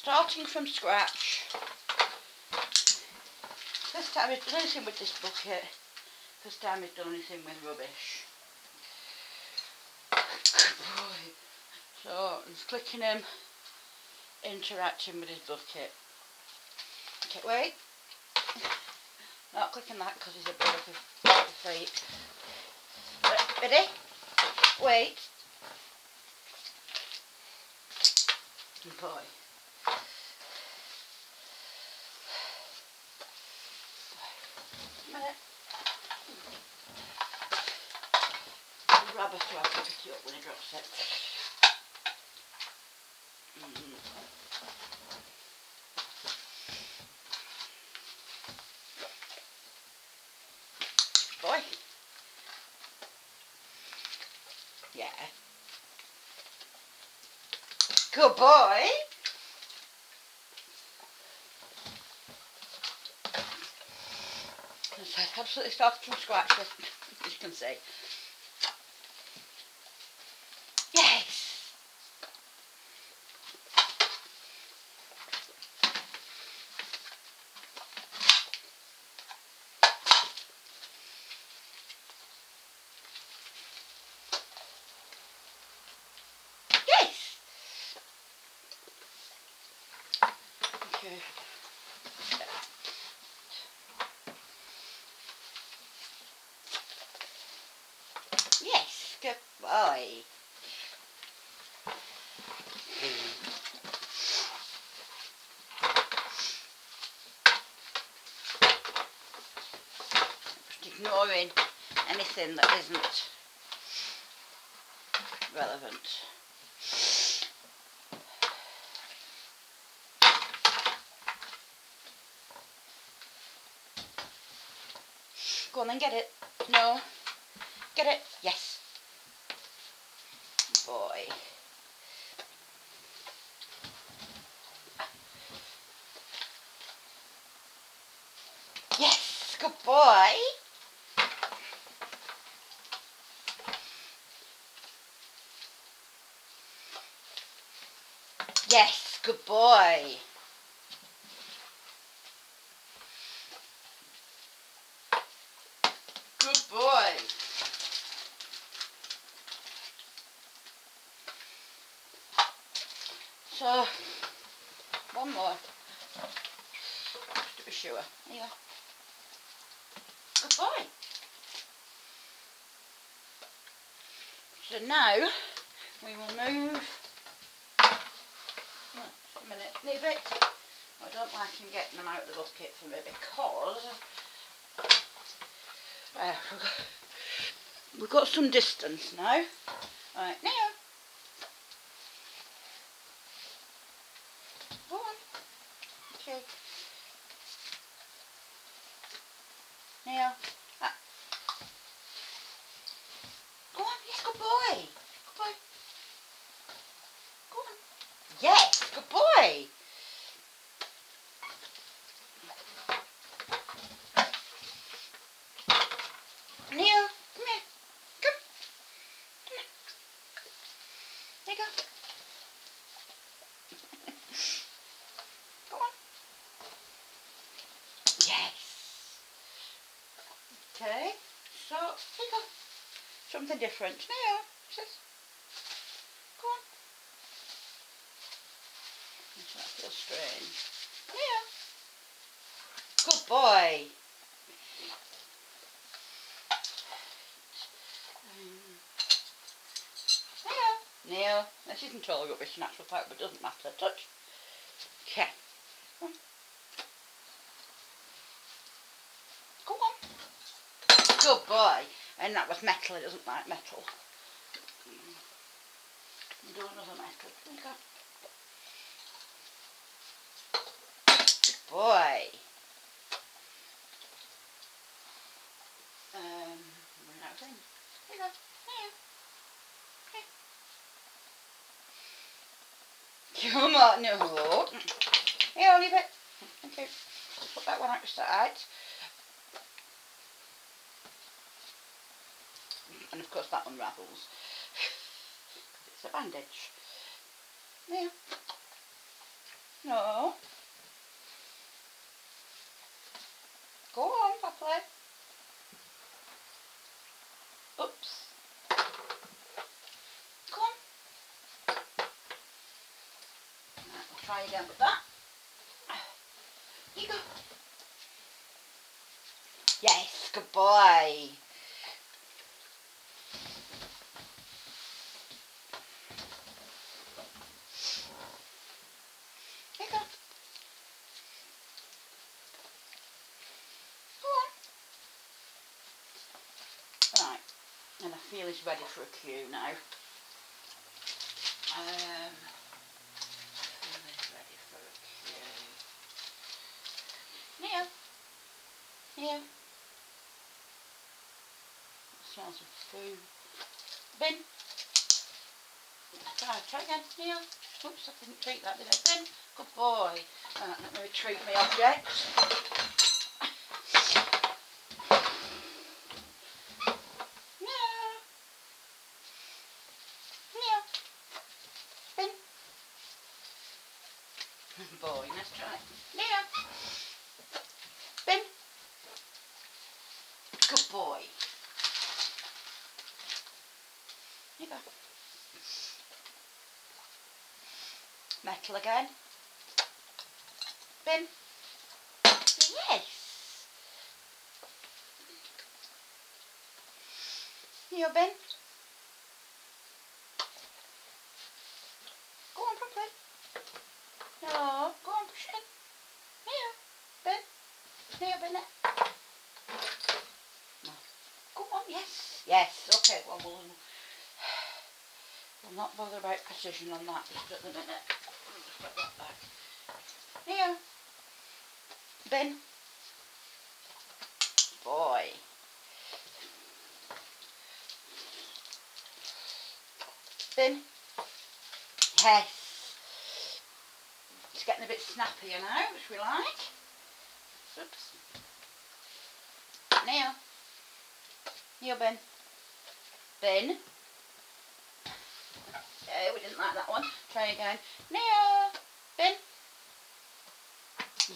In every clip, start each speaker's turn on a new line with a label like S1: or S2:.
S1: Starting from scratch. First time I've done anything with this bucket. First time I've done anything with rubbish. Boy. So I'm just clicking him, interacting with his bucket. Okay, wait. Not clicking that because he's a bit of a freak. Ready? Wait. Good boy. A minute. Grab her so I can pick you up when he drops it. Boy. Yeah. Good boy. So I've absolutely started from scratch, as you can see. Yes. Yes. Okay. Yes, good boy. Just ignoring anything that isn't relevant. Go on then, get it. No. Get it. Yes. Boy. Yes. Good boy. Yes. Good boy. Good boy. So, one more. Just to be sure. Here. Good boy. So now we will move. Oh, just a minute. Leave it. I don't like him getting them out of the bucket for me because we've got some distance now. Right, now. Go on. Okay. Now. Ah. Go on, yes, good boy. Good boy. Go on. Yes, good boy. Neil, come here. Come. Come on. There you go. Go on. Yes. Okay. So, there you go. Something different. Now, sis. Go on. That feels strange. Yeah. Good boy. Neil, this isn't all rubbish in actual fact, but it doesn't matter. Touch. Okay. Go on. Good boy. And that was metal, it doesn't like metal. Do another metal. There you go. Good boy. Running out of things. There you go. There. Come on, no. Here, I'll leave it. Okay. Put that one out the side. And of course that unravels. It's a bandage. There. No. Go on, properly. Oops. Come on. Right, we'll try again with that. Here you go. Yes, good boy. Here you go. Go on. Right, and I feel he's ready for a cue now. I feel he's ready for a cue. Neo. Neo. Smells of food. Bin. Try again. Neo. Oops, I didn't treat that, did I? Bin. Good boy. Right, let me retrieve my objects. Boy, let's try. Neo. Bin. Good boy. Here you go. Metal again. Bin. Yes. Neo, bin. Go on properly. No, go on, push it in. Neo, bin. Neo, bin it. No. Go on, yes. Yes, okay, well, we'll not bother about precision on that just at the minute. Just put that back. Neo. Bin. Boy. Bin. Yes. It's getting a bit snappier now, which we like. Oops. Neo. Neo, bin. Bin. We didn't like that one. Try again. Neo. Bin.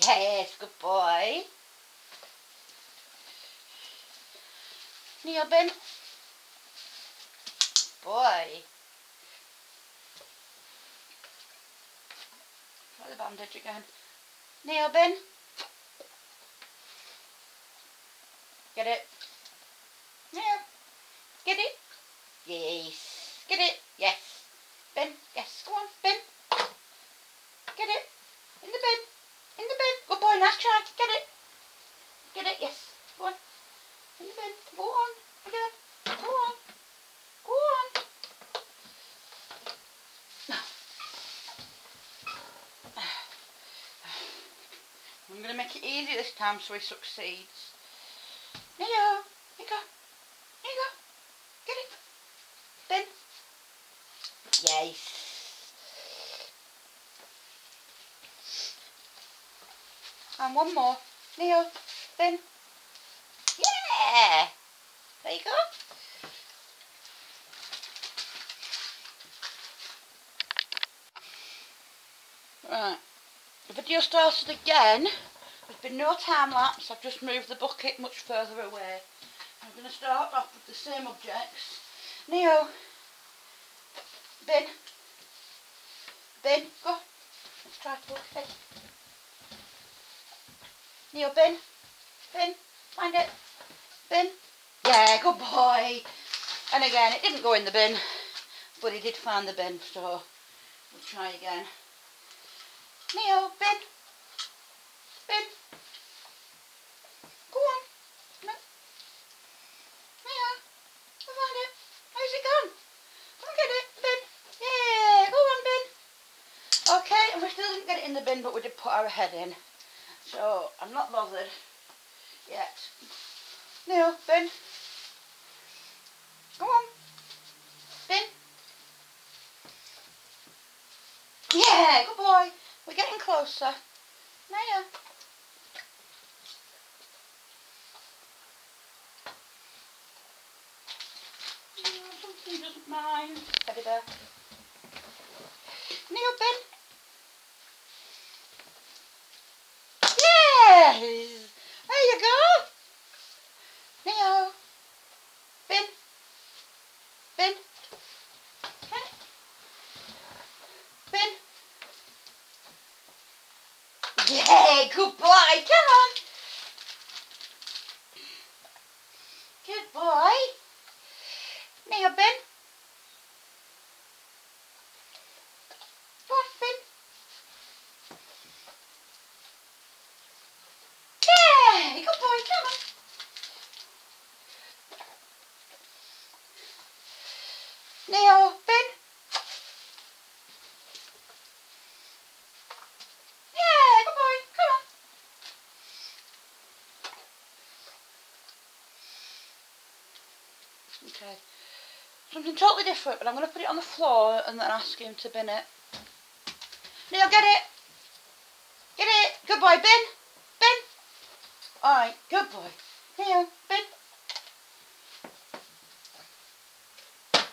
S1: Yes, good boy. Neo, bin. Boy. Try the bandage again. Neo, bin. Get it. Neo. Get it. Yes. Get it. Yes. Bin. Yes. Go on. Bin. Get it. In the bin. In the bin. Good boy. Nice try. Get it. Get it. Yes. Go on. In the bin. Go on. Again. Go on. Go on. I'm going to make it easy this time so he succeeds. Neo. Here you go. Here you go. Get it. Bin. Yes. And one more. Neo. Bin. Yeah. There you go. Right. The video started again. There's been no time lapse. I've just moved the bucket much further away. I'm going to start off with the same objects. Neo. Bin. Bin. Go. Let's try to look it. Neo, bin. Bin. Find it. Bin. Yeah, good boy. And again, it didn't go in the bin, but he did find the bin, so we'll try again. Neo, bin. Bin. Go on. No. Neo. I found it. Where's it gone? Come and get it. Bin. Yeah, go on, bin. Okay, and we still didn't get it in the bin, but we did put our head in. So, I'm not bothered yet. Neo, bin. Go on. Bin. Yeah, good boy. We're getting closer. Neo. Something doesn't mind. Teddy bear. Neo, bin. Yeah, good boy. Come on. Good boy. Now, Ben. Go on, Ben. Yeah, good boy. Come on. Now, Ben. Yeah, good boy. Come on. Okay. Something totally different, but I'm going to put it on the floor and then ask him to bin it. Neil, get it. Get it. Good boy, bin. Bin. Alright, good boy. Neil, bin.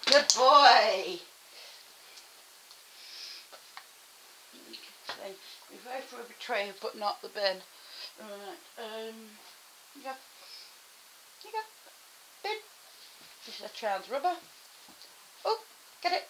S1: Good boy. We vote for a betrayer, but not the bin. Right, you go. You go. Bin. This is a child's rubber. Oh, get it.